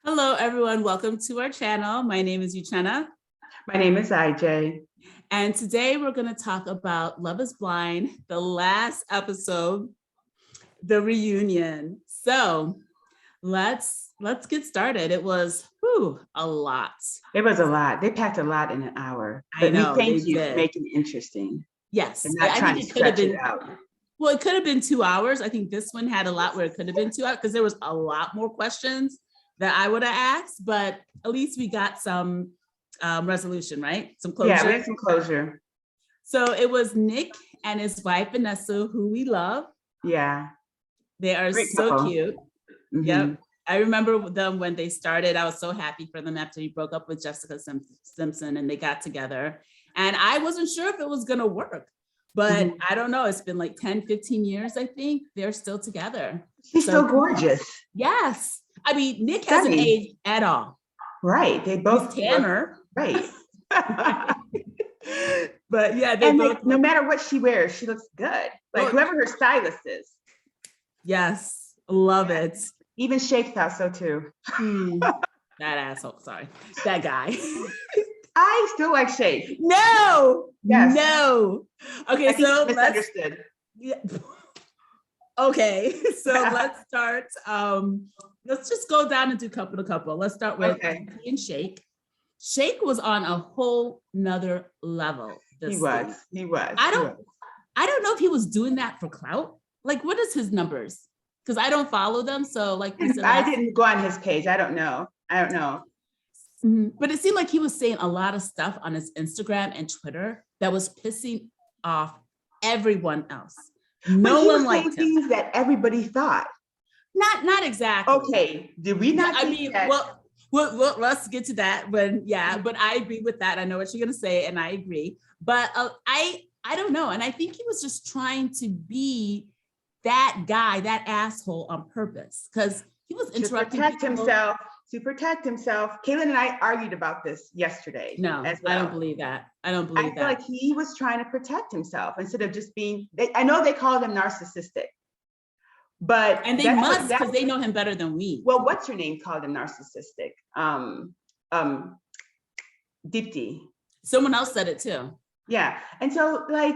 Hello, everyone. Welcome to our channel. My name is Iyanna. My name is IJ. And today we're going to talk about Love is Blind, the last episode, the reunion. So let's get started. It was a lot. It was a lot. They packed a lot in an hour. I But know, we thank they you for did. making it interesting Yes. and not I trying think to it could have stretch it been, out. well, it could have been 2 hours. I think this one had a lot where it could have been 2 hours because there was a lot more questions that I would have asked, but at least we got some resolution, right? Some closure. Yeah, we had some closure. So it was Nick and his wife, Vanessa, who we love. Yeah. They are Great so couple. cute. Mhm. Yep. I remember them when they started. I was so happy for them after he broke up with Jessica Simpson and they got together. And I wasn't sure if it was going to work, but I don't know. It's been like 10, 15 years, I think. They're still together. She's still gorgeous. Yes. I mean, Nick hasn't Stunning. aged at all. Right. They both He's tanner. Right. But yeah, they and both like, no matter what she wears, she looks good. Like whoever her stylist is. Yes. Love it. Even Shake thought so too. That asshole. Sorry. That guy. I still like Shake. No. Yes. No. Okay, so misunderstood. Okay, so let's start. Let's just go down and do couple to couple. Let's start with Deepti and Shake. Shake was on a whole nother level. He was. I don't know if he was doing that for clout. Like, what is his numbers? Because I don't follow them. So like we said, I didn't go on his page. I don't know. But it seemed like he was saying a lot of stuff on his Instagram and Twitter that was pissing off everyone else. No one liked him. Things that everybody thought. Not exactly. Okay. Did we not? I mean, well, let's get to that. But I agree with that. I know what you're gonna say, and I agree. But I don't know, and I think he was just trying to be that guy, that asshole on purpose, because he was interrupting to protect himself. Kaylin and I argued about this yesterday. No, as well. I don't believe that. I feel like he was trying to protect himself instead of just being. I know they call him narcissistic, but and they must because they know him better than we. Well, what's her name called him narcissistic? Deepti. Someone else said it too. Yeah, and so like.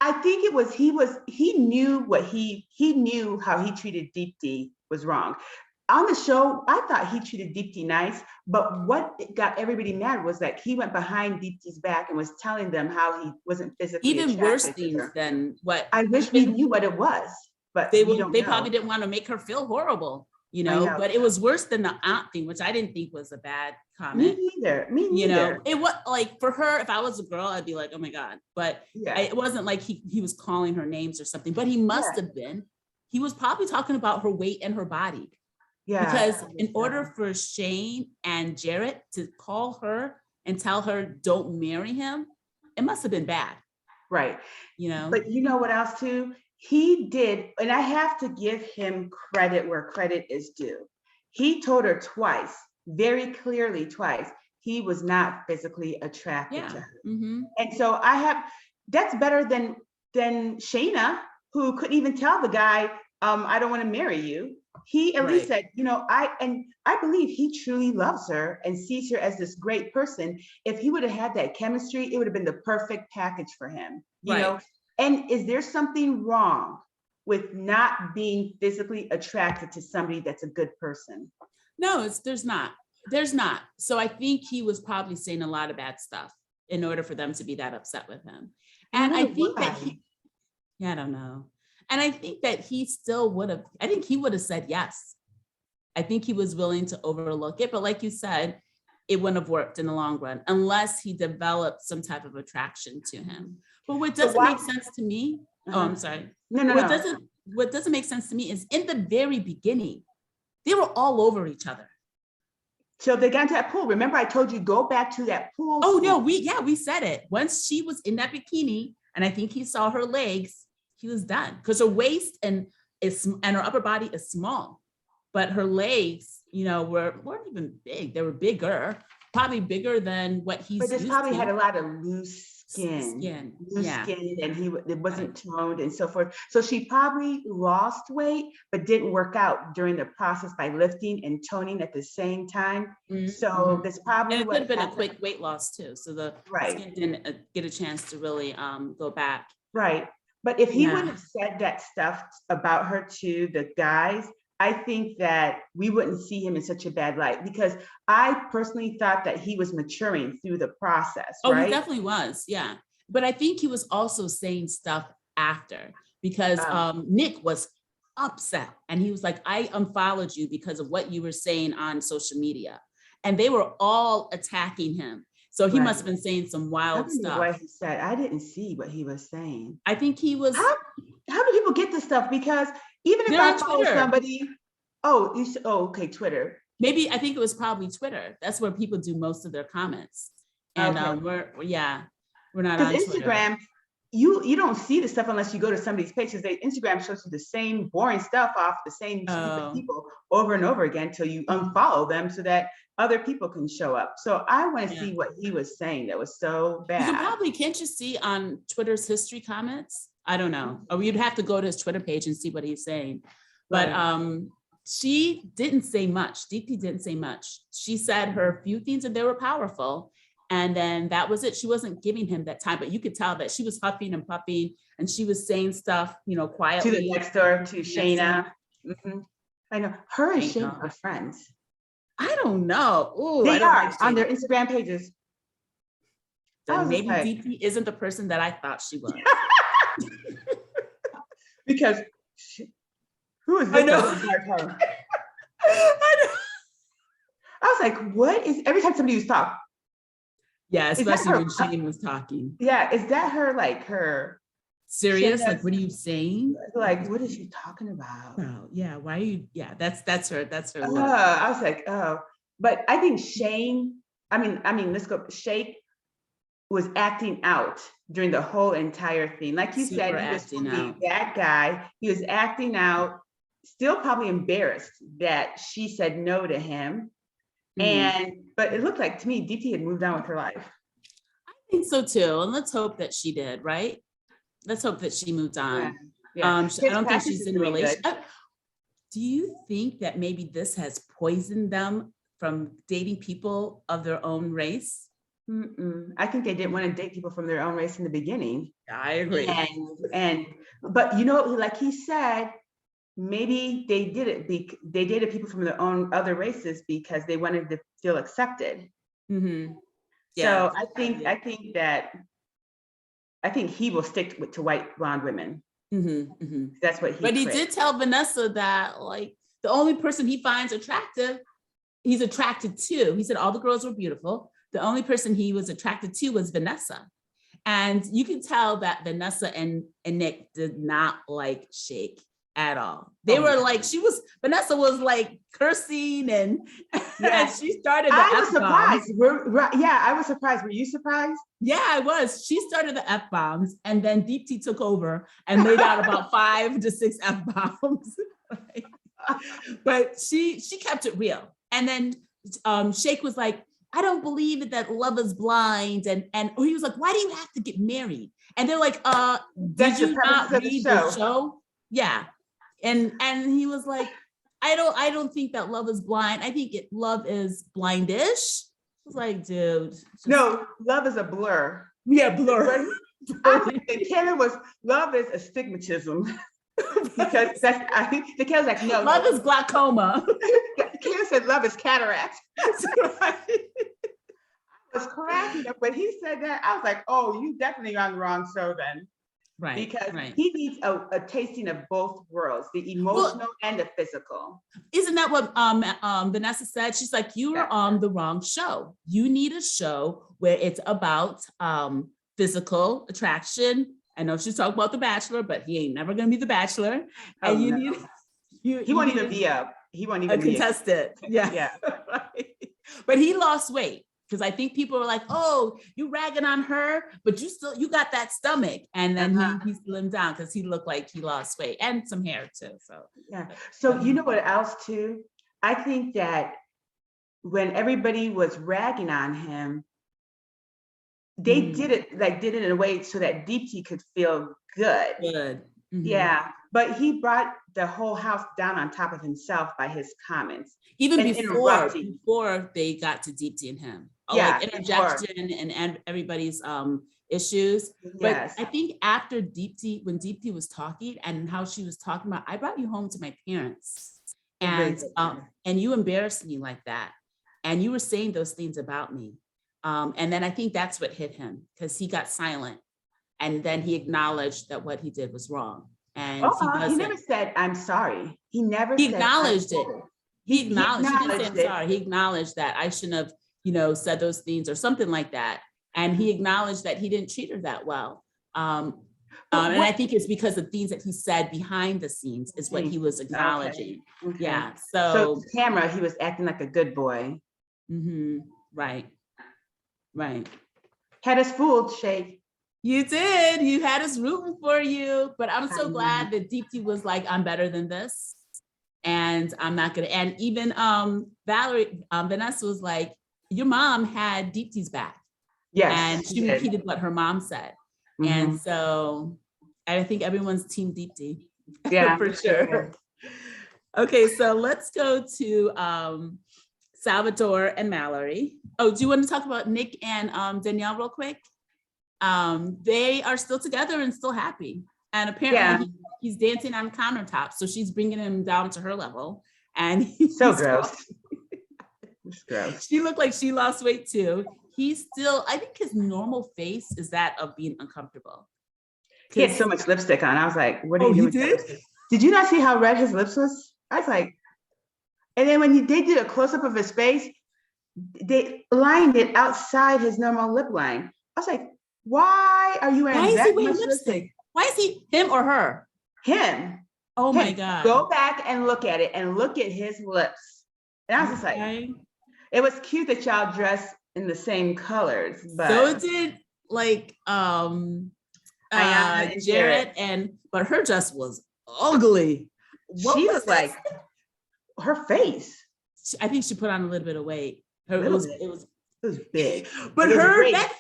I think it was he knew how he treated Deepti was wrong. On the show, I thought he treated Deepti nice, but what got everybody mad was that he went behind Deepti's back and was telling them how he wasn't physically even worse things than what. I wish we knew what it was, but they probably didn't want to make her feel horrible, but it was worse than the aunt thing, which I didn't think was a bad comment. Me neither. It was like for her, if I was a girl, I'd be like, oh my God. But it wasn't like he was calling her names or something, but he must have been. He was probably talking about her weight and her body. Yeah. Because in order for Shane and Jarrett to call her and tell her don't marry him, it must have been bad. Right. But you know what else too? He did, and I have to give him credit where credit is due. He told her twice, very clearly twice, he was not physically attracted to her. And so that's better than Shayna, who couldn't even tell the guy, I don't want to marry you. He at least said, I believe he truly loves her and sees her as this great person. If he would have had that chemistry, it would have been the perfect package for him, you know? And is there something wrong with not being physically attracted to somebody that's a good person? No, there's not. So I think he was probably saying a lot of bad stuff in order for them to be that upset with him. And I think that I don't know. And I think that he would have said yes. I think he was willing to overlook it. But like you said, it wouldn't have worked in the long run unless he developed some type of attraction to him. But what doesn't make sense to me, I'm sorry. What doesn't make sense to me is in the very beginning, they were all over each other. So they got into that pool. Remember, I told you, go back to that pool. Oh, no, we said it. Once she was in that bikini, and I think he saw her legs, he was done. Because her waist and her upper body is small. But her legs, weren't even big. They were bigger, probably bigger than what he's used to. But this probably had a lot of loose skin, Yeah. skin, and it wasn't toned and so forth. So she probably lost weight, but didn't work out during the process by lifting and toning at the same time. So that's probably and it what could have been happened. a quick weight loss too. So the Right. skin didn't get a chance to really go back. Right. But if he wouldn't have said that stuff about her to the guys, I think that we wouldn't see him in such a bad light, because I personally thought that he was maturing through the process, Oh, right? he definitely was, yeah. But I think he was also saying stuff after, because Nick was upset and he was like, I unfollowed you because of what you were saying on social media. And they were all attacking him. So he must have been saying some wild stuff. What he said, I didn't see what he was saying. I think he was. How do people get this stuff? Because even if I follow somebody, okay, Twitter. Maybe I think it was probably Twitter. That's where people do most of their comments. And we're not on Instagram. Twitter. You don't see the stuff unless you go to somebody's pages. Instagram shows you the same boring stuff off the same stupid people over and over again till you unfollow them so that other people can show up. So I want to see what he was saying that was so bad. You can probably, can't you see on Twitter's history comments? I don't know. Or you'd have to go to his Twitter page and see what he's saying. But she didn't say much. Deepti didn't say much. She said her few things and they were powerful. And then that was it. She wasn't giving him that time, but you could tell that she was huffing and puffing and she was saying stuff, quietly. To the next door, to Shania. I know. Her and Shane are friends. I don't know. Ooh, they are on their Instagram pages. Then maybe Deepti isn't the person that I thought she was. Because who is this? I know. I was like, what is, every time somebody was talking. Yeah, especially when Shane was talking. Yeah, is that her serious? Like, what are you saying? Like, what is she talking about? Oh, yeah, why are you, that's her look. I was like, but I think Shane, let's go, Shake was acting out during the whole entire thing. Like you said, he was that guy. He was acting out, still probably embarrassed that she said no to him. But it looked like to me, Deepti had moved on with her life. I think so too. And let's hope that she did, right? Let's hope that she moved on. I don't think she's in a relationship. Do you think that maybe this has poisoned them from dating people of their own race? I think they didn't want to date people from their own race in the beginning. I agree. But like he said, maybe they did it. They dated people from their own other races because they wanted to feel accepted. So I think he will stick to white blonde women. That's what he. But he did tell Vanessa that like the only person he finds attractive, he's attracted to. He said all the girls were beautiful. The only person he was attracted to was Vanessa. And you can tell that Vanessa and Nick did not like Shake at all. They were like, Vanessa was like cursing and she started the I was surprised. I was surprised. Were you surprised? Yeah, I was. She started the F-bombs and then Deepti took over and laid out about 5 to 6 F-bombs. Right? But she kept it real. And then Shake was like, I don't believe that love is blind. And he was like, why do you have to get married? And they're like, did you not read the show? Yeah. And he was like, I don't think that love is blind. I think love is blindish. I was like, dude. No, love is a blur. Yeah, blur. And Taylor was, love is astigmatism. Because I think the kid was like, no. Love is glaucoma. Taylor said love is cataract. I was cracking up when he said that. I was like, oh, you definitely on the wrong show then. Right. Because he needs a tasting of both worlds, the emotional and the physical. Isn't that what Vanessa said? She's like, you are on the wrong show. You need a show where it's about physical attraction. I know she's talking about The Bachelor, but he ain't never gonna be The Bachelor. And he won't even be a contestant. Yeah. Right. But he lost weight. Because I think people are like, oh, you ragging on her, but you got that stomach. And then he slimmed down because he looked like he lost weight and some hair too. So So you know what else too? I think that when everybody was ragging on him, they did it in a way so that Deepti could feel good. Good. Mm-hmm. Yeah, but he brought the whole house down on top of himself by his comments. Even before they got to Deepti and him. Yeah, like interjection and everybody's issues. Yes. But I think after when Deepti was talking and how she was talking about, I brought you home to my parents. And you embarrassed me like that. And you were saying those things about me. And then I think that's what hit him, because he got silent. And then he acknowledged that what he did was wrong. And he never said, I'm sorry. He never said, acknowledged it. He acknowledged, he didn't say, I'm sorry. He acknowledged that I shouldn't have, said those things or something like that. And he acknowledged that he didn't treat her that well. And I think it's because the things that he said behind the scenes is what he was acknowledging. Okay. Yeah. So camera, he was acting like a good boy. Mm-hmm. Right. Had us fooled, Shake. You did. You had us rooting for you. But I'm so glad that Deepti was like, I'm better than this. And I'm not gonna. And even Vanessa was like, your mom had Deepti's back. Yes. And she repeated what her mom said. Mm-hmm. And so I think everyone's team Deepti. Yeah, for sure. Okay, so let's go to Salvador and Mallory. Oh, do you want to talk about Nick and Danielle real quick? They are still together and still happy. And apparently he's dancing on countertops. So she's bringing him down to her level. And he's so gross. It's gross. She looked like she lost weight too. He's still, I think his normal face is that of being uncomfortable. He had so much lipstick on. I was like, what are you doing? Did you not see how red his lips was? I was like, and then when they did a close-up of his face, they lined it outside his normal lip line. I was like, why are you wearing that much lipstick? Why is he, him or her? Him. Oh my God. Go back and look at it and look at his lips. And I was just like, it was cute that y'all dressed in the same colors, but so did like Jarrett, but her dress was ugly. She was like, her face. I think she put on a little bit of weight. It was big. But that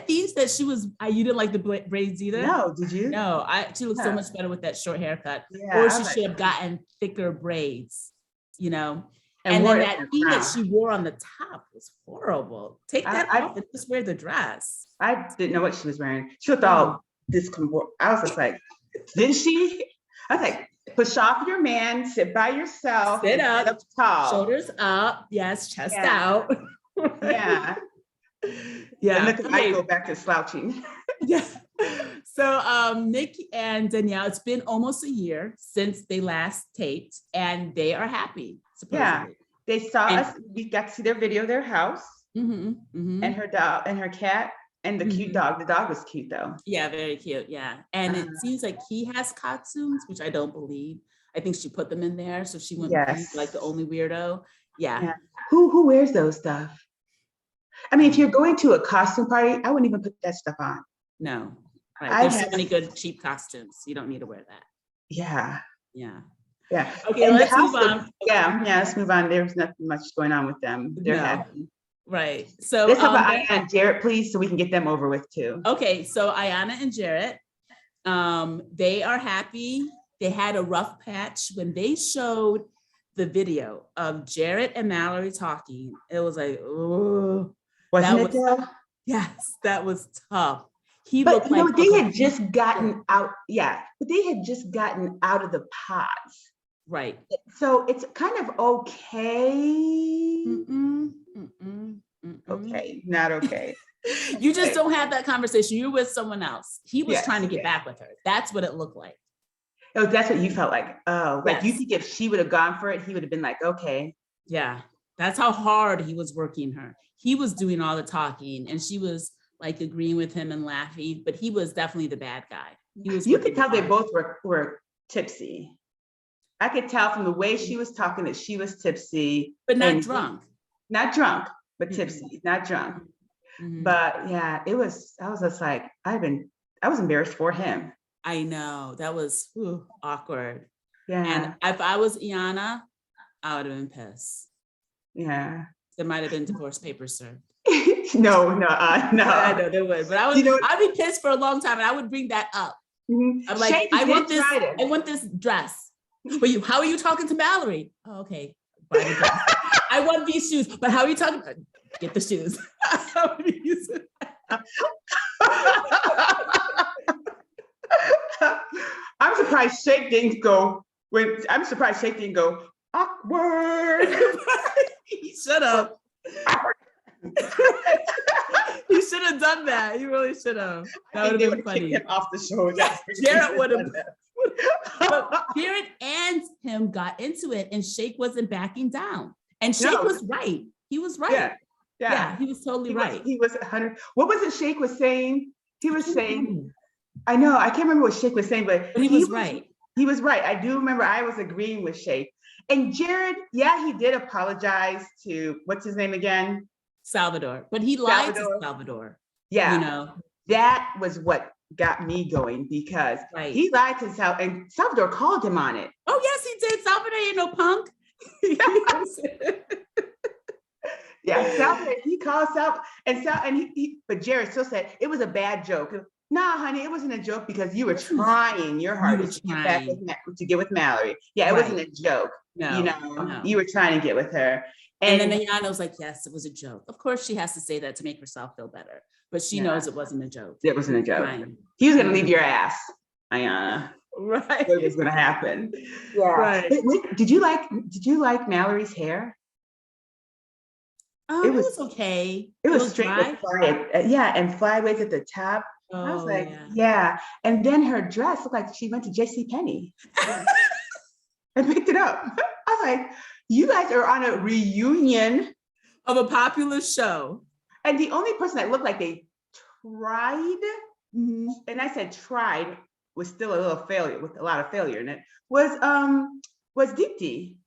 piece that she was, you didn't like the braids either? No, did you? No, she looked so much better with that short haircut. Yeah, or she should have gotten thicker braids, And then that thing that she wore on the top was horrible. Take that off and just wear the dress. I didn't know what she was wearing. She looked all discomfort. I was just like, didn't she? I was like, push off your man, sit by yourself. Sit up tall. Shoulders up. Yes, chest out. Yeah. Yeah. And look, I go back to slouching. Yeah. So Nick and Danielle, it's been almost a year since they last taped, and they are happy. Supposedly. Yeah. They saw us. We got to see their video, their house, and her dog and her cat and the cute dog. The dog was cute though. Yeah, very cute. Yeah. And it seems like he has costumes, which I don't believe. I think she put them in there so she wouldn't be like the only weirdo. Yeah. Who wears those stuff? I mean, if you're going to a costume party, I wouldn't even put that stuff on. No. Right. There's so many good cheap costumes. You don't need to wear that. Yeah. Yeah. Yeah. Okay, let's move on. Let's move on. There's nothing much going on with them. They're happy. Right. So let's talk about Iyanna and Jarrett, please, so we can get them over with too. Okay. So Iyanna and Jarrett, they are happy. They had a rough patch when they showed the video of Jarrett and Mallory talking. It was like, oh, wasn't it? Yes, that was tough. They had just gotten out. Yeah, but they had just gotten out of the pods. Right. So it's kind of okay. Okay, not okay. You just don't have that conversation. You're with someone else. He was trying to get back with her. That's what it looked like. Oh, that's what you felt like. Oh, like you think if she would have gone for it, he would have been like, okay. Yeah, that's how hard he was working her. He was doing all the talking and she was like agreeing with him and laughing, but he was definitely the bad guy. You could tell they both were tipsy. I could tell from the way she was talking that she was tipsy. But not drunk. Not drunk, but tipsy, not drunk. But yeah, I was just like, I was embarrassed for him. I know, that was awkward. Yeah. And if I was Iyanna, I would have been pissed. Yeah. There might have been divorce papers served. No. I know they would, but I'd be pissed for a long time, and I would bring that up. I'm like, Shane I want this dress. But how are you talking to Mallory? Oh, okay, buy the dress. I want these shoes, but how are you talking? Get the shoes. I'm surprised Shake didn't go. Awkward. He should have. He should have done that. He really should have. That would have been funny. Him off the show. Jarrett would have. But Jarrett and him got into it, and Shake wasn't backing down. And Shake was right. He was right. Yeah, he was totally right. He was 100. What was it Shake was saying? He was saying, I know, I can't remember what Shake was saying, but he was right. He was right. I do remember I was agreeing with Shake. And Jarrett, he did apologize to, what's his name again? Salvador. But he lied to Salvador. Yeah. That was what got me going, because he lied to Salvador, and Salvador called him on it. Oh, yes, he did. Salvador ain't no punk. Salvador, he called Salvador, but Jarrett still said it was a bad joke. Nah, honey, it wasn't a joke, because you were trying your hardest to get with Mallory. Yeah, it wasn't a joke. No. You were trying to get with her. And then Iyanna was like, yes, it was a joke. Of course, she has to say that to make herself feel better, but she knows it wasn't a joke. It wasn't a joke. He was going to leave your ass, Iyanna. Right. What was going to happen. Yeah. Right. Did you like Mallory's hair? It was okay. It was straight with and flyaways at the top. I was like, and then her dress looked like she went to JCPenney and picked it up. I was like, you guys are on a reunion of a popular show. And the only person that looked like they tried, and I said tried, was still a little failure, with a lot of failure in it, was Deepti.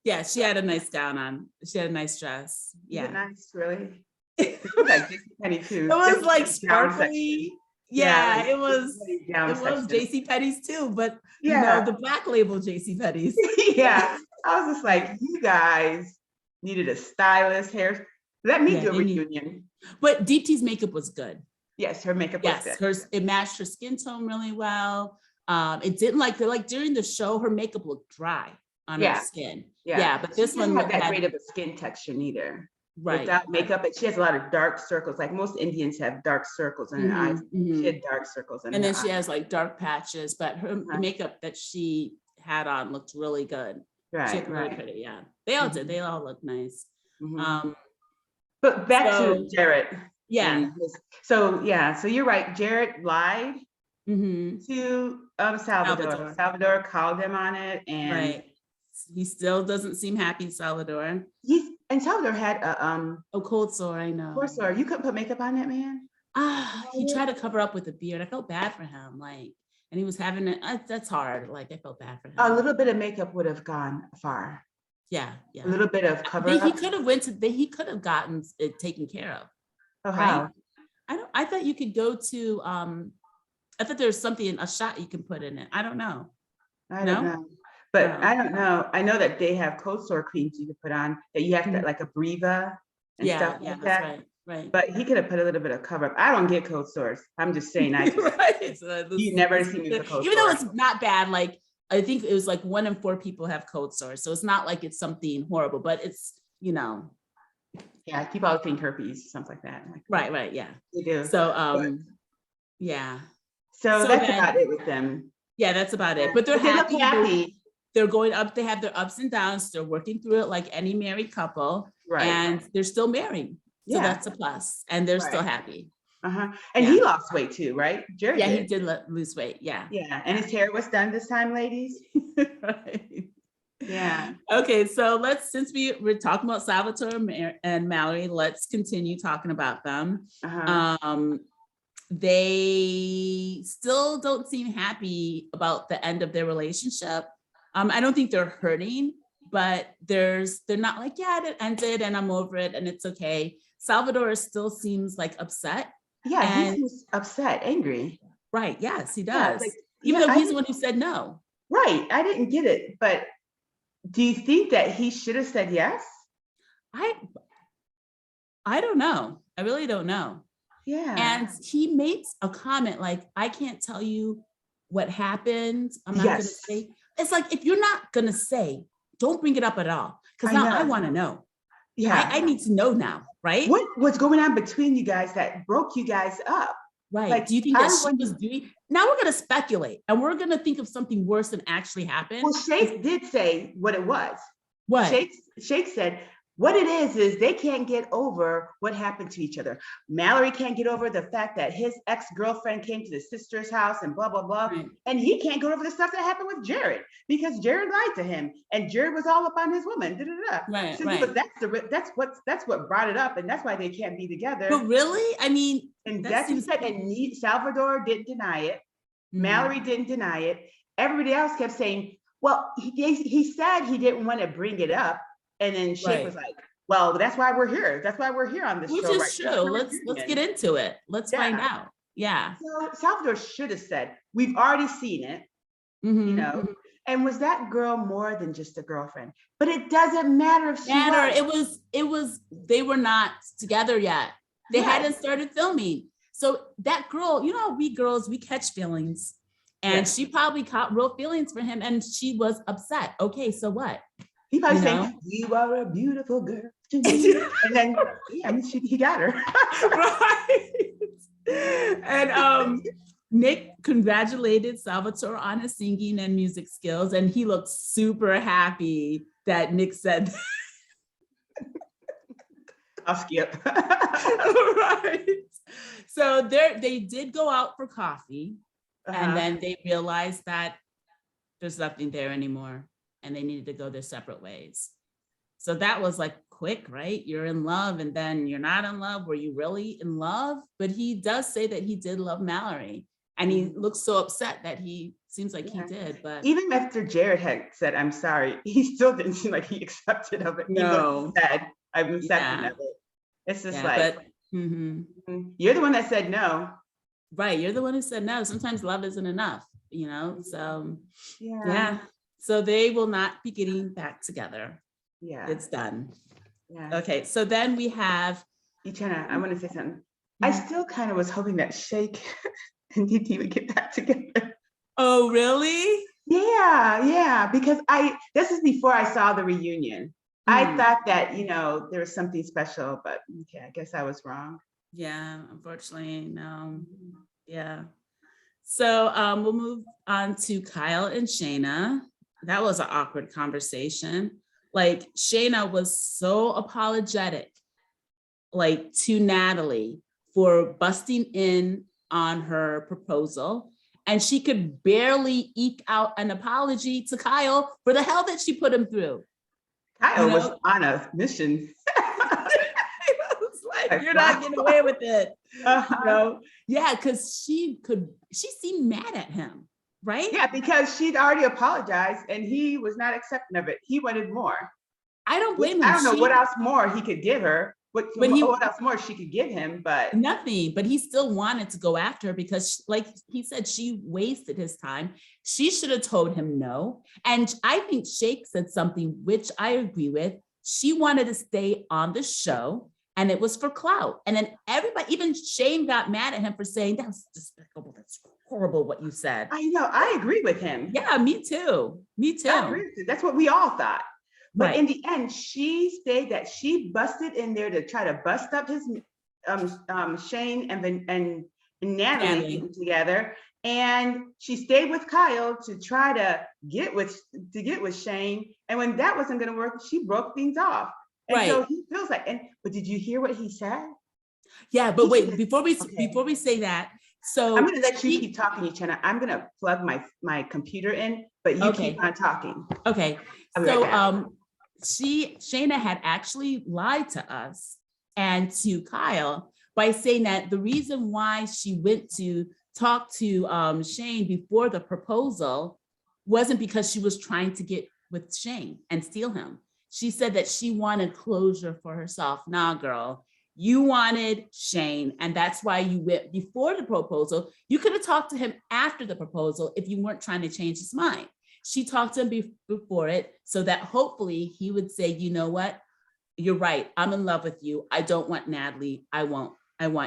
Yeah, she had a nice gown on. She had a nice dress. Yeah. Nice, really? It was like JCPenney too. It was like sparkly. Yeah, it was JCPenney's too, but the black label JCPenney's. Yeah. I was just like, you guys needed a stylist, hair. Let me do a reunion. But Deepti's makeup was good. Yes, her makeup was good. It matched her skin tone really well. It didn't like during the show, her makeup looked dry on her skin. Yeah, but this one had that great of a skin texture neither. Right. Without makeup, but she has a lot of dark circles. Like most Indians have dark circles in her eyes. She had dark circles in her eyes. And then she has like dark patches, but her makeup that she had on looked really good. Right. Really pretty, yeah. They all did. They all look nice. But back to Jarrett. Yeah. So you're right. Jarrett lied to Salvador. Salvador called him on it, and he still doesn't seem happy. Salvador. And Salvador had a cold sore. I know. Cold sore. You couldn't put makeup on that man. He tried to cover up with a beard. I felt bad for him. And he was having it. That's hard. I felt bad for him. A little bit of makeup would have gone far. Yeah. A little bit of cover up. He could have gotten it taken care of. Oh, how? I thought you could go to. I thought there was a shot you can put in it. I don't know. I don't know. But I don't know. I know that they have cold sore creams you can put on that you have to like a Breva and stuff like that. Right. But he could have put a little bit of cover up. I don't get cold sores. I'm just saying. You never see me with a cold sore. Even though it's not bad, I think it was 1 in 4 people have cold sores. So it's not like it's something horrible, but it's, Yeah, people always think herpes, something like that. Right, yeah. They do. So, yeah. So that's about it with them. Yeah, that's about it. But they're happy. They're going up. They have their ups and downs. They're working through it like any married couple. Right. And they're still married. So that's a plus. And they're still happy. And he lost weight too, right? Jarrett did. He did lose weight. Yeah. And his hair was done this time, ladies. Right. Yeah. Okay, so since we're talking about Salvatore and Mallory, let's continue talking about them. They still don't seem happy about the end of their relationship. I don't think they're hurting, but they're not like, it ended and I'm over it and it's okay. Salvador still seems upset. Yeah, he seems upset, angry. Right, yes, he does. Even though he's the one who said no. Right, I didn't get it, but do you think that he should have said yes? I don't know. I really don't know. Yeah. And he made a comment like, I can't tell you what happened. I'm not going to say. It's like, if you're not going to say, don't bring it up at all. Because now I want to know. Yeah. I need to know now, right? What's going on between you guys that broke you guys up? Right. Like, do you think that she was doing? Now we're going to speculate and we're going to think of something worse than actually happened. Well, Shake did say what it was. What? Shake said, what it is they can't get over what happened to each other. Mallory can't get over the fact that his ex-girlfriend came to the sister's house and blah, blah, blah. Right. And he can't get over the stuff that happened with Jarrett because Jarrett lied to him and Jarrett was all up on his woman. Da, da, da. Right, so right. That's what brought it up, and that's why they can't be together. But really? I mean, and that's what he said. And Salvador didn't deny it. Mm-hmm. Mallory didn't deny it. Everybody else kept saying, well, he said he didn't want to bring it up. And then Shake was like, well, that's why we're here. That's why we're here on this show. Which is true. Let's get into it. Let's find out. Yeah. So Salvador should have said, we've already seen it, you know. Mm-hmm. And was that girl more than just a girlfriend? But it doesn't matter if she was. It was, they were not together yet. They hadn't started filming. So that girl, you know, we girls, we catch feelings. And she probably caught real feelings for him and she was upset. Okay, so what? He probably saying, you are a beautiful girl. And then, he got her. Right. And Nick congratulated Salvatore on his singing and music skills. And he looked super happy that Nick said I'll skip. Right. So they did go out for coffee. And then they realized that there's nothing there anymore. And they needed to go their separate ways. So that was like quick, right? You're in love and then you're not in love. Were you really in love? But he does say that he did love Mallory. And he looks so upset that he seems like he did. But even after Jarrett had said, I'm sorry, he still didn't seem like he accepted of it. No. He said, I'm accepting of it. It's just you're the one that said no. Right. You're the one who said no. Sometimes love isn't enough, you know? So yeah. So they will not be getting back together. Yeah. It's done. Yeah. Okay. So then we have. Iyanna, I want to say something. Mm-hmm. I still kind of was hoping that Shake and Deepti would get back together. Oh, really? Yeah. Because this is before I saw the reunion. I thought that, you know, there was something special, but okay, I guess I was wrong. Yeah, unfortunately, no. Yeah. So we'll move on to Kyle and Shania. That was an awkward conversation. Like Shania was so apologetic, like to Natalie for busting in on her proposal. And she could barely eke out an apology to Kyle for the hell that she put him through. Kyle was on a mission. Like, you're not getting away with it. You know? Yeah, because she seemed mad at him, right? Yeah, because she'd already apologized and he was not accepting of it. He wanted more. I don't blame him. I don't know what else more he could give her. What else more she could give him, but nothing. But he still wanted to go after her because, like he said, she wasted his time. She should have told him no. And I think Shake said something which I agree with. She wanted to stay on the show. And it was for clout. And then everybody, even Shane got mad at him for saying, that's despicable. That's horrible what you said. I know. I agree with him. Yeah, me too. Me too. I agree with you. That's what we all thought. But in the end, she stayed that she busted in there to try to bust up his Shane and Natalie together. And she stayed with Kyle to try to get with Shane. And when that wasn't going to work, she broke things off. And so he feels like, but did you hear what he said? Yeah, but wait, before we say that, so I'm gonna let you keep talking, Iyanna. I'm gonna plug my computer in, but you keep on talking. Okay. So Shania had actually lied to us and to Kyle by saying that the reason why she went to talk to Shane before the proposal wasn't because she was trying to get with Shane and steal him. She said that she wanted closure for herself. Nah, girl, you wanted Shane, and that's why you went before the proposal. You could have talked to him after the proposal if you weren't trying to change his mind. She talked to him before it so that hopefully he would say, you know what? you're right. I'm in love with you. I don't want Natalie. I want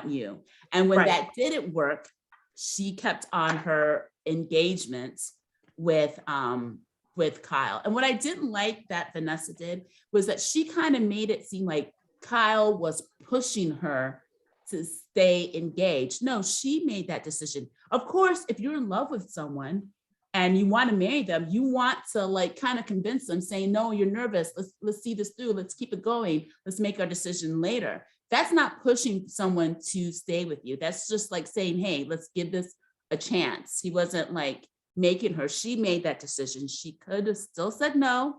you. And when that didn't work, she kept on her engagements with Kyle. And what I didn't like that Vanessa did was that she kind of made it seem like Kyle was pushing her to stay engaged. No, she made that decision. Of course, if you're in love with someone and you want to marry them, you want to like kind of convince them, saying, no, you're nervous. Let's see this through. Let's keep it going. Let's make our decision later. That's not pushing someone to stay with you. That's just like saying, hey, let's give this a chance. He wasn't like making her. She made that decision. She could have still said no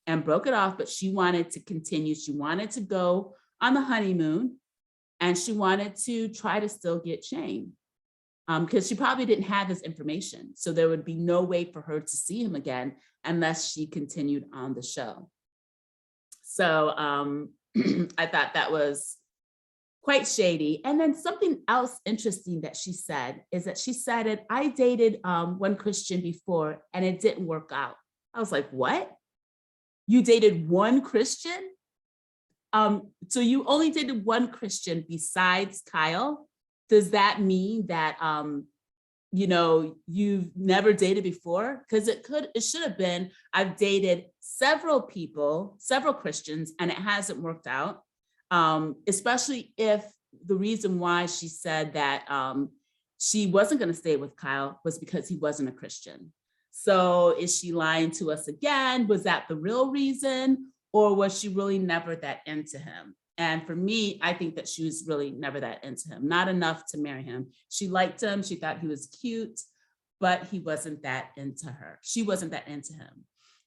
and broke it off, but she wanted to continue. She wanted to go on the honeymoon and she wanted to try to still get Shane. Because she probably didn't have his information. So there would be no way for her to see him again unless she continued on the show. So I thought that was quite shady. And then something else interesting that she said is that she said it, I dated one Christian before and it didn't work out. I was like, what? You dated one Christian? So you only dated one Christian besides Kyle? Does that mean that, you've never dated before? Because it should have been, I've dated several people, several Christians, and it hasn't worked out. Especially if the reason why she said that she wasn't going to stay with Kyle was because he wasn't a Christian. So is she lying to us again? Was that the real reason? Or was she really never that into him? And for me, I think that she was really never that into him, not enough to marry him. She liked him. She thought he was cute, but he wasn't that into her. She wasn't that into him.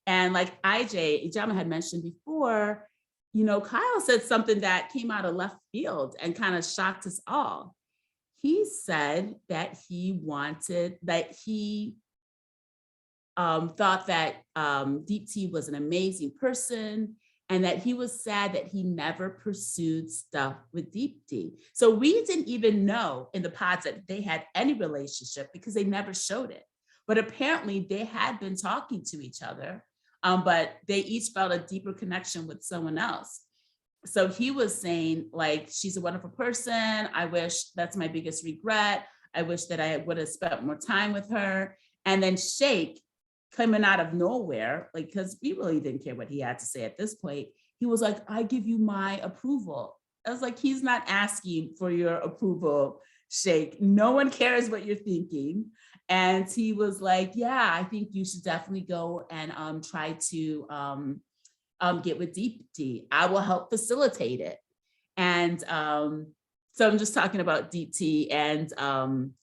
And like Iyanna had mentioned before, Kyle said something that came out of left field and kind of shocked us all. He said that he thought that Deepti was an amazing person and that he was sad that he never pursued stuff with Deepti. So we didn't even know in the pods that they had any relationship because they never showed it. But apparently they had been talking to each other, but they each felt a deeper connection with someone else. So he was saying, like, she's a wonderful person. I wish, that's my biggest regret. I wish that I would have spent more time with her. And then Shake, coming out of nowhere, like, because we really didn't care what he had to say at this point. He was like, I give you my approval. I was like, he's not asking for your approval, Shake. No one cares what you're thinking. And he was like, yeah, I think you should definitely go and try to get with Deepti. I will help facilitate it. And so I'm just talking about Deepti and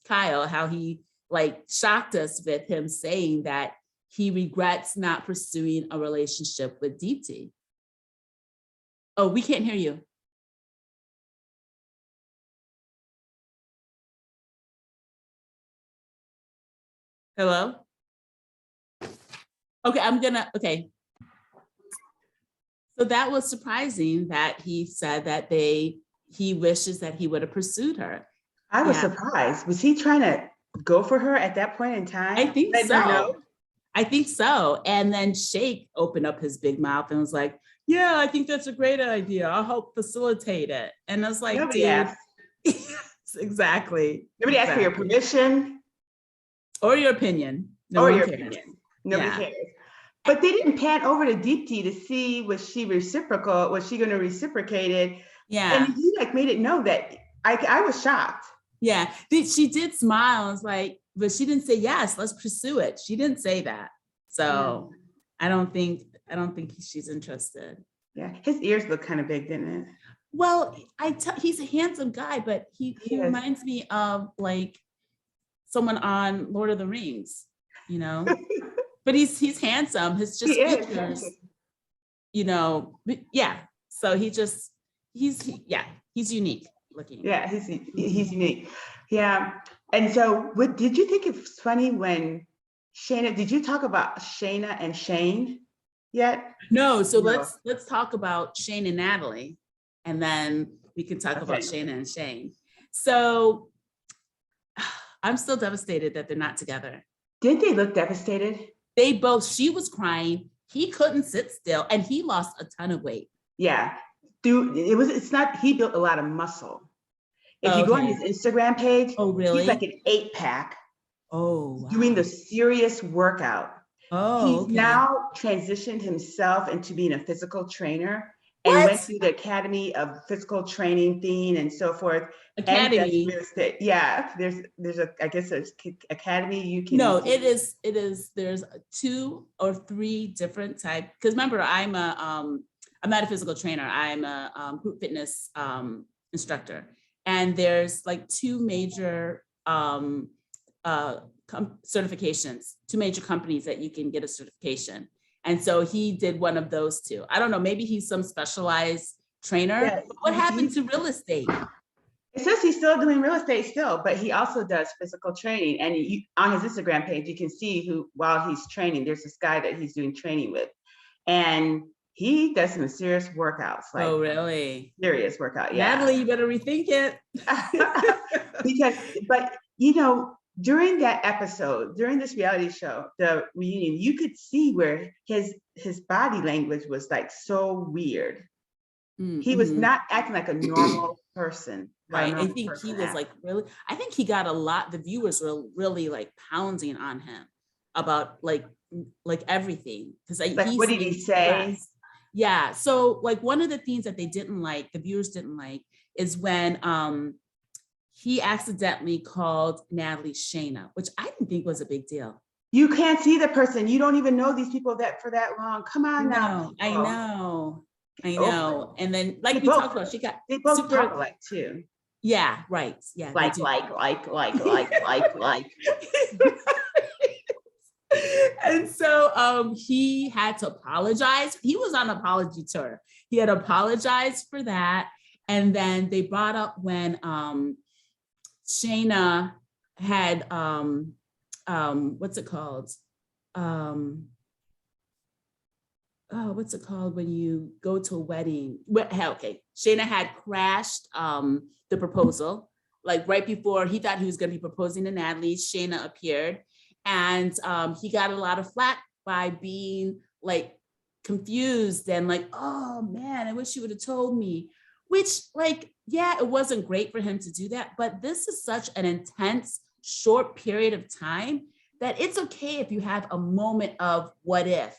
Kyle, how he like shocked us with him saying that he regrets not pursuing a relationship with Deepti. Oh, we can't hear you. Hello? Okay, okay. So that was surprising that he said that he wishes that he would have pursued her. I was surprised. Was he trying to go for her at that point in time? I think so. I think so. And then Shake opened up his big mouth and was like, yeah, I think that's a great idea. I'll help facilitate it. And I was like, nobody asked. Exactly. Nobody asked for your permission. Or your opinion. Nobody cares. But they didn't pan over to Deepti to see was she reciprocal? Was she going to reciprocate it? Yeah. And he like made it known that I was shocked. Yeah, she did smile. I was like, but she didn't say yes. Let's pursue it. She didn't say that. So I don't think she's interested. Yeah, his ears look kind of big, didn't it? Well, he's a handsome guy, but he reminds me of like someone on Lord of the Rings, But he's handsome. His just pictures, yeah. So he's unique looking. Yeah, he's unique. Yeah. And so did you think it's funny when did you talk about Shania and Shane yet? No, so let's talk about Shane and Natalie, and then we can talk about Shania and Shane. So I'm still devastated that they're not together. Did they look devastated? She was crying. He couldn't sit still and he lost a ton of weight. Yeah. he built a lot of muscle. If you go on his Instagram page, he's like an 8-pack. Oh, wow. Doing the serious workout. Oh, he's now transitioned himself into being a physical trainer What? and went through the Academy of Physical Training thing and so forth. Academy. And real estate. Yeah, there's academy you can. No, it is. There's 2 or 3 different types. Because remember, I'm not a physical trainer. I'm a group fitness instructor, and there's like 2 major certifications, 2 major companies that you can get a certification. And so he did one of those 2. I don't know, maybe he's some specialized trainer. Yeah, what happened to real estate? It says he's still doing real estate still, but he also does physical training. And on his Instagram page, you can see while he's training, there's this guy that he's doing training with. And he does some serious workouts. Like, oh, really? Serious workout, yeah. Natalie, you better rethink it. But during that episode, during this reality show, the reunion, you could see where his body language was like so weird. Mm-hmm. He was not acting like a normal person. Right. I think he was like I think he got the viewers were really like pounding on him about like everything. Because what did he say? Yeah. So like one of the things that the viewers didn't like is when he accidentally called Natalie Shania, which I didn't think was a big deal. You can't see the person. You don't even know these people for that long. Come on now. I know. And then we talked about, they both super, talk alike too. Yeah, right. Yeah. Like. And so he had to apologize. He was on an apology tour. He had apologized for that. And then they brought up when Shania had what's it called? What's it called when you go to a wedding? Shania had crashed the proposal. Like right before he thought he was going to be proposing to Natalie, Shania appeared, and he got a lot of flack by being like confused and like, oh man, I wish you would have told me. Which, it wasn't great for him to do that, but this is such an intense, short period of time that it's okay if you have a moment of what if.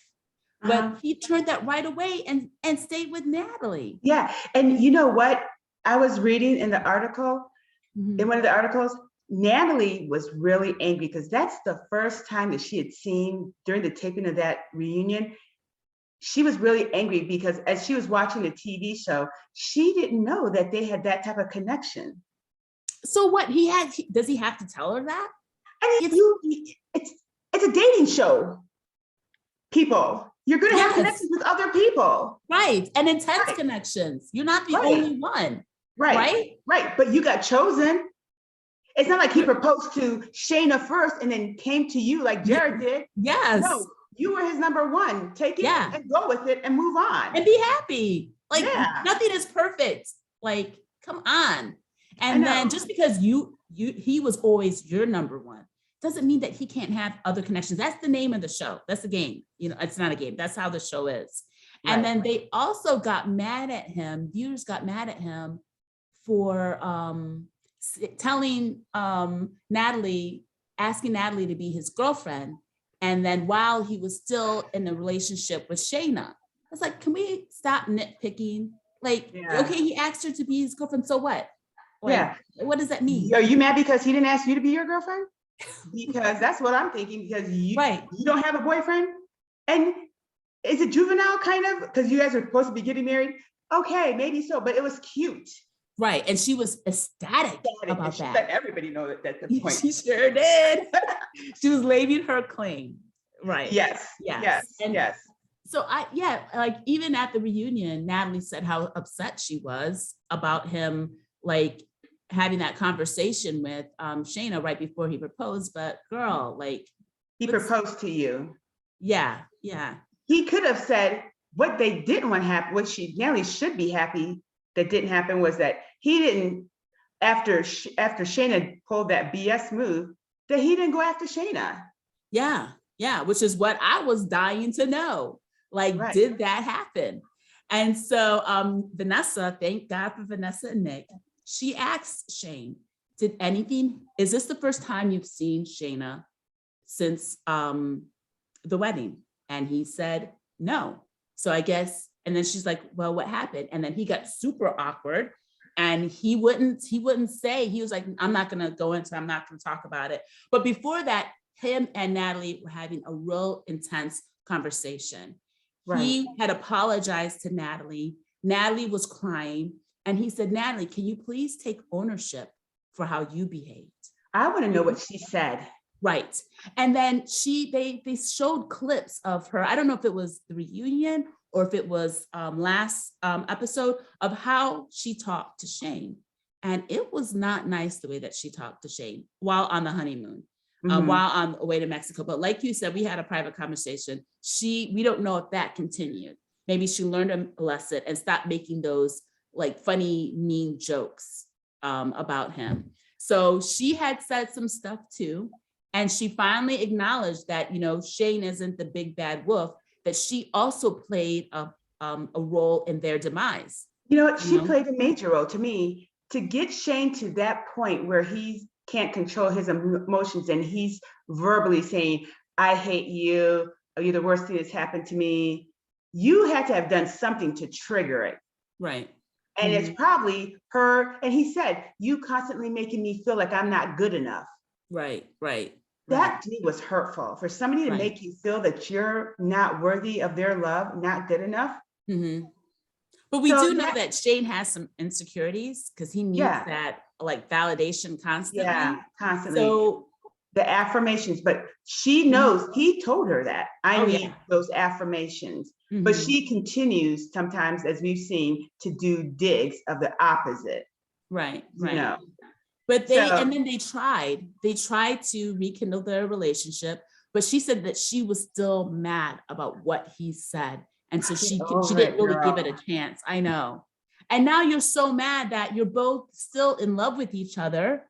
But he turned that right away and stayed with Natalie. Yeah, and you know what? I was reading in the article, in one of the articles, Natalie was really angry because that's the first time that she had seen during the taping of that reunion. She was really angry because as she was watching the TV show, she didn't know that they had that type of connection. So what does he have to tell her that? I mean, it's a dating show. People, you're going to have connections with other people. Right. And intense connections. You're not the only one. Right. But you got chosen. It's not like he proposed to Shania first and then came to you like Jarrett did. Yes. No, you were his number one. Take it and go with it and move on. And be happy. Nothing is perfect. Come on. And then just because he was always your number one doesn't mean that he can't have other connections. That's the name of the show. That's the game. It's not a game. That's how the show is. Right. And then they also got mad at him. Viewers got mad at him for telling Natalie, asking Natalie to be his girlfriend. And then while he was still in a relationship with Shania, I was like, can we stop nitpicking? Okay, he asked her to be his girlfriend. So what? What does that mean? Are you mad because he didn't ask you to be your girlfriend? Because that's what I'm thinking, because you don't have a boyfriend. And is it juvenile kind of? Because you guys are supposed to be getting married. Okay, maybe so, but it was cute. Right. And she was ecstatic about that. Let everybody know that that's the point. She sure did. She was laying her claim. Right. Yes. So even at the reunion, Natalie said how upset she was about him, having that conversation with Shania right before he proposed. But girl, he proposed to you. Yeah. He could have said what they didn't want to happen, Natalie should be happy that didn't happen, was that he didn't, after Shania pulled that BS move, that he didn't go after Shania. Yeah, which is what I was dying to know. Did that happen? And so Vanessa, thank God for Vanessa and Nick, she asked Shane, is this the first time you've seen Shayna since the wedding? And he said, no. So I guess, and then she's like, well, what happened? And then he got super awkward and he wouldn't say, he was like, I'm not going to talk about it. But before that, him and Natalie were having a real intense conversation. Right. He had apologized to Natalie. Natalie was crying. And he said, Natalie, can you please take ownership for how you behaved? I want to know what she said. Right. And then they showed clips of her. I don't know if it was the reunion or if it was last episode of how she talked to Shane. And it was not nice the way that she talked to Shane while on the honeymoon, while on the way to Mexico. But like you said, we had a private conversation. We don't know if that continued. Maybe she learned a lesson and stopped making those like funny, mean jokes about him. So she had said some stuff too. And she finally acknowledged that, Shane isn't the big bad wolf, that she also played a role in their demise. She played a major role to me to get Shane to that point where he can't control his emotions and he's verbally saying, I hate you, or you're the worst thing that's happened to me. You had to have done something to trigger it. Right. And it's probably her. And he said, you constantly making me feel like I'm not good enough. Right. That to me was hurtful. For somebody to make you feel that you're not worthy of their love, not good enough. Mm-hmm. But we do know that Shane has some insecurities because he needs that like validation constantly. Yeah, constantly. So the affirmations, but she knows he told her that I need those affirmations. Mm-hmm. But she continues sometimes, as we've seen, to do digs of the opposite. Right. But and then they tried to rekindle their relationship, but she said that she was still mad about what he said. And so she didn't really give it a chance. I know. And now you're so mad that you're both still in love with each other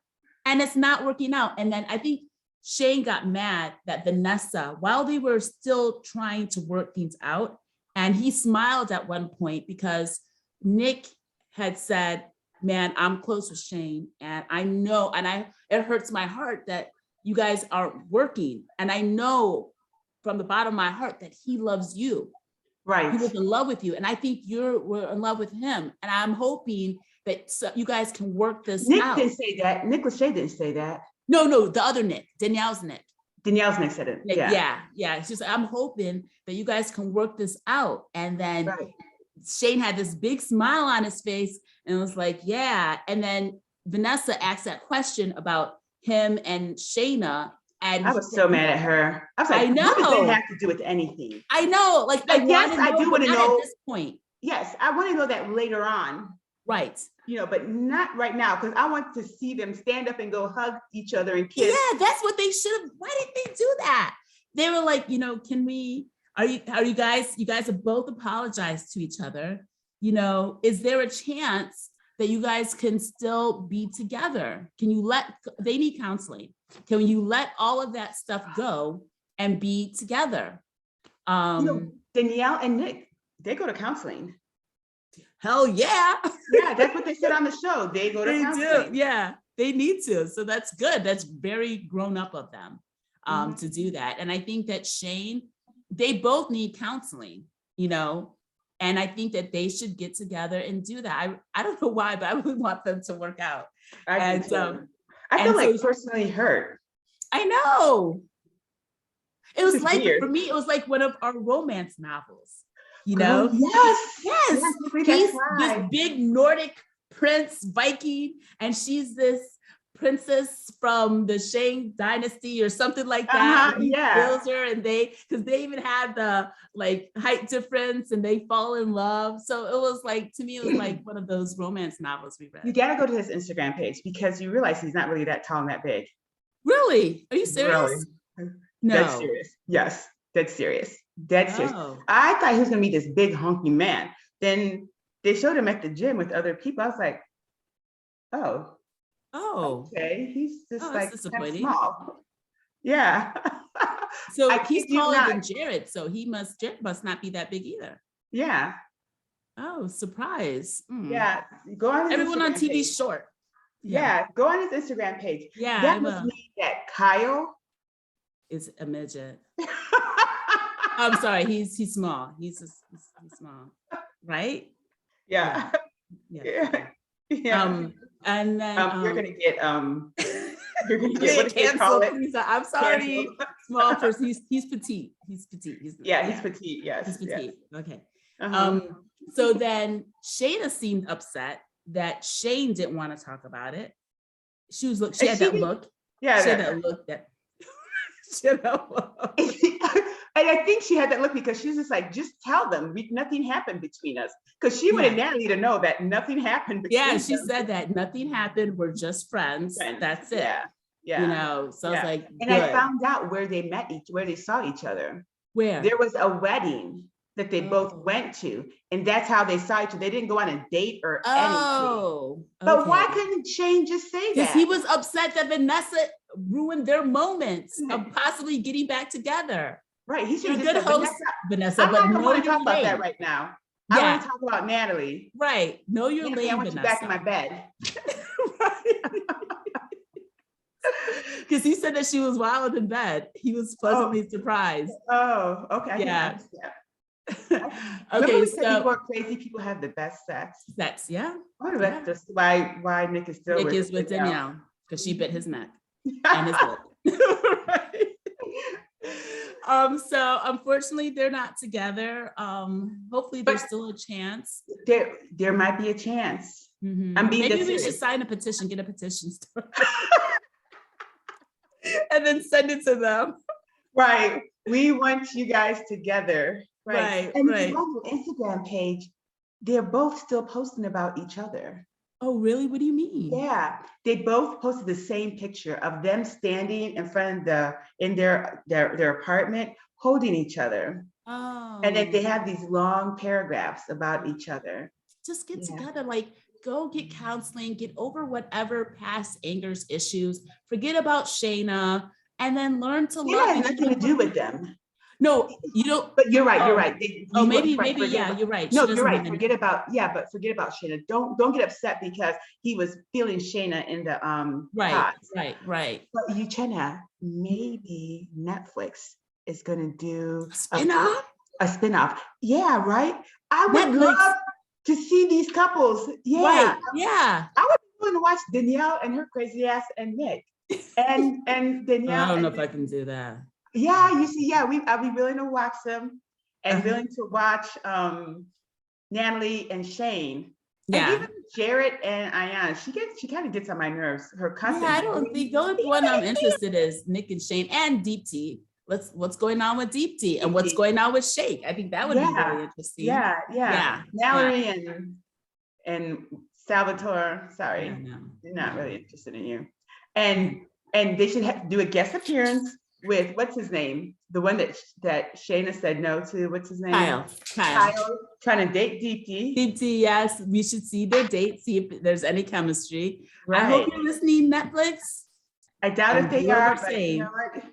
and it's not working out. And then I think Shane got mad that Vanessa, while they were still trying to work things out, and he smiled at one point because Nick had said, man, I'm close with Shane. And I know, it hurts my heart that you guys aren't working. And I know from the bottom of my heart that he loves you. Right. He was in love with you. And I think we're in love with him. And I'm hoping that you guys can work this out. Nick didn't say that. Nick Lachey didn't say that. No, the other Nick, Danielle's Nick. Danielle's Nick said it. Yeah. She's like, I'm hoping that you guys can work this out. And then Shane had this big smile on his face and was like, yeah. And then Vanessa asked that question about him and Shayna. And I was so mad at her. I was like, what does that have to do with anything? I know. Yes, I do want to know at this point. Yes, I want to know that later on. Right. But not right now, because I want to see them stand up and go hug each other and kiss. Yeah, that's what they should have. Why didn't they do that? They were like, can we, are you guys have both apologized to each other. Is there a chance that you guys can still be together? They need counseling. Can you let all of that stuff go and be together? Danielle and Nick, they go to counseling. Hell yeah. Yeah, that's what they said on the show. They go to counseling. Do. Yeah, they need to. So that's good. That's very grown up of them to do that. And I think that Shane, they both need counseling, and I think that they should get together and do that. I don't know why, but I really want them to work out. I feel like personally hurt. I know. It was like, weird. For me, it was like one of our romance novels. Yes. He's this big Nordic prince Viking, and she's this princess from the Shang dynasty or something like that. He kills her, and because they even had the height difference, and they fall in love. So it was to me, it was like one of those romance novels we read. You gotta go to his Instagram page because you realize he's not really that tall and that big. Really? Are you serious? Really? No. That's serious. Yes, that's serious. That's serious. I thought he was gonna be this big hunky man. Then they showed him at the gym with other people. I was like, oh, okay. He's just kind of small. Yeah. So he's taller than Jarrett. So Jarrett must not be that big either. Yeah. Oh, surprise. Yeah, go on his Everyone Instagram on TV page. short. Yeah, go on his Instagram page. Yeah, That must mean that Kyle is a midget. I'm sorry, he's small. He's small, right? Yeah. And then you're gonna get what do they call it? I'm sorry, small person. He's petite. He's petite. He's petite. Yes, he's petite. Yes. Okay. Uh-huh. So then Shayna seemed upset that Shane didn't want to talk about it. She had that look. Yeah, she had that look. And I think she had that look because she's just like, just tell them nothing happened between us. Because she wanted Natalie to know that nothing happened between them. She said that nothing happened. We're just friends. That's it. Yeah. So I was like, and good. I found out where they saw each other. Where? There was a wedding that they both went to, and that's how they saw each other. They didn't go on a date or anything. But why couldn't Shane just say that? Because he was upset that Vanessa ruined their moments of possibly getting back together. Right. He should have good host, Vanessa. I'm not going to want to talk about that right now. I want to talk about Natalie. Right. Know your lane, I want Vanessa. you back in my bed. Because he said that she was wild in bed. He was pleasantly surprised. Oh, okay. Yeah. Okay, so before crazy people have the best sex. Sex, yeah. That's why Nick is still with Danielle because she bit his neck and his lip. Right. So unfortunately they're not together. Hopefully there's still a chance. There might be a chance. Mm-hmm. Maybe we should sign a petition, get a petition started. And then send it to them. Right. We want you guys together. Right. And if you go on your Instagram page, they're both still posting about each other. Oh, really? What do you mean? Yeah. They both posted the same picture of them standing in front of their apartment holding each other. Oh. And then they have these long paragraphs about each other. Just get together, like go get counseling, get over whatever past angers, issues, forget about Shayna, and then learn to love. It has nothing to do with them. No, you don't. But you're right. You're right. Maybe, yeah, you're right. No, you're right. Forget about Shayna. Don't get upset because he was feeling Shayna in the Right. But Uchenna, maybe Netflix is gonna do a spinoff. Yeah, right. I would love to see these couples. Yeah. Right. Yeah. I would be willing to watch Danielle and her crazy ass and Nick. And Danielle. I don't know if I can do that. Yeah, you see, I'll be willing to watch them and willing to watch Natalie and Shane. Yeah. And even Jarrett and Iyanna, she kind of gets on my nerves. Her cousin. Yeah, I don't think the only one I'm interested in is Nick and Shane and Deepti. What's going on with Deepti and what's going on with Shake? I think that would be very interesting. Yeah. Mallory and Salvador. Sorry, they're not really interested in you. And they should do a guest appearance with what's his name? The one that Shayna said no to. What's his name? Kyle trying to date Deepti. Deepti, yes. We should see their date, see if there's any chemistry. Right. I hope you're listening, Netflix. I doubt if they are, but you know what?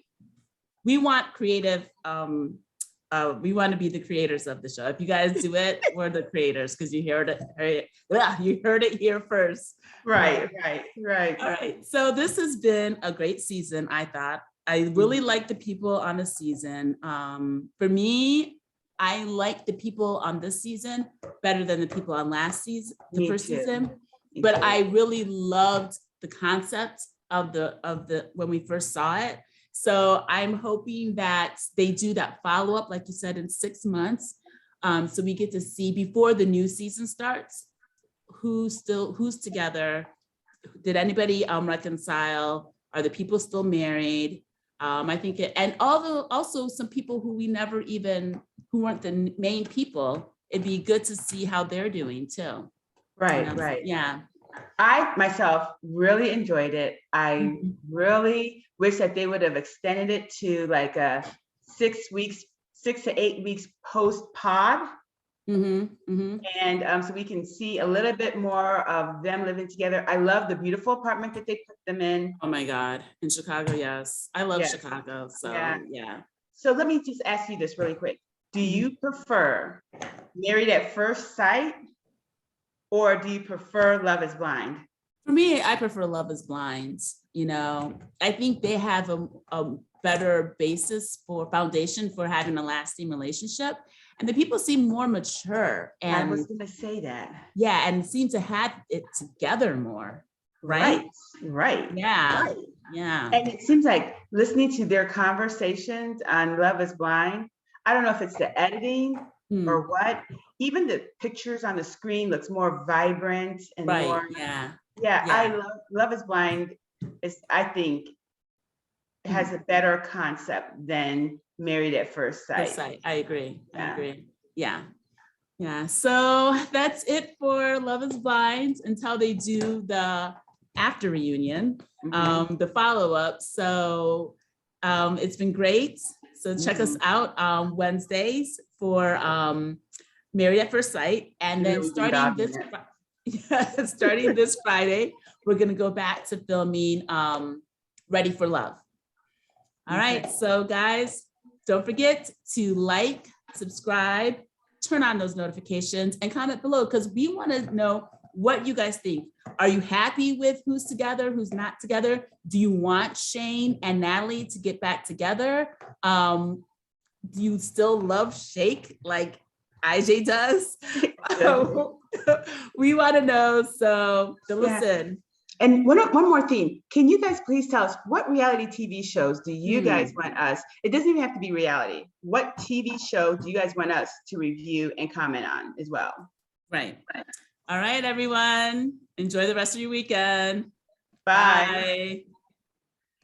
We want creative, we want to be the creators of the show. If you guys do it, we're the creators because you heard it here first. Right. All right. So this has been a great season, I thought. I really like the people on the season. For me, I like the people on this season better than the people on last season, the first season. But I really loved the concept of the when we first saw it. So I'm hoping that they do that follow-up, like you said, in 6 months. So we get to see before the new season starts, who's together. Did anybody reconcile? Are the people still married? I think and also some people who who weren't the main people, it'd be good to see how they're doing too. Right. Yeah. I myself really enjoyed it. I really wish that they would have extended it to like a 6 to 8 weeks post pod. And so we can see a little bit more of them living together. I love the beautiful apartment that they put them in. Oh my God, in Chicago, yes. I love Chicago, so yeah. So let me just ask you this really quick. Do you prefer Married at First Sight, or do you prefer Love is Blind? For me, I prefer Love is Blind. You know, I think they have a better basis for foundation for having a lasting relationship. And the people seem more mature. And I was going to say that. Yeah, and seem to have it together more. Right. Yeah. Right. Yeah. And it seems like listening to their conversations on Love is Blind, I don't know if it's the editing or what, even the pictures on the screen looks more vibrant and more. Yeah. I Love is Blind I think has a better concept than Married at First Sight. I agree. Yeah. So that's it for Love is Blind until they do the after reunion, the follow-up. So it's been great. So check us out on Wednesdays for Married at First Sight. And then starting this Friday, we're going to go back to filming Ready for Love. All right. So guys, don't forget to like, subscribe, turn on those notifications, and comment below, because we want to know what you guys think. Are you happy with who's together, who's not together? Do you want Shane and Natalie to get back together? Do you still love Shake like IJ does? We want to know. So listen. And one more thing, can you guys please tell us what reality TV shows do you guys want us, it doesn't even have to be reality, what TV show do you guys want us to review and comment on as well? Right. All right, everyone. Enjoy the rest of your weekend. Bye.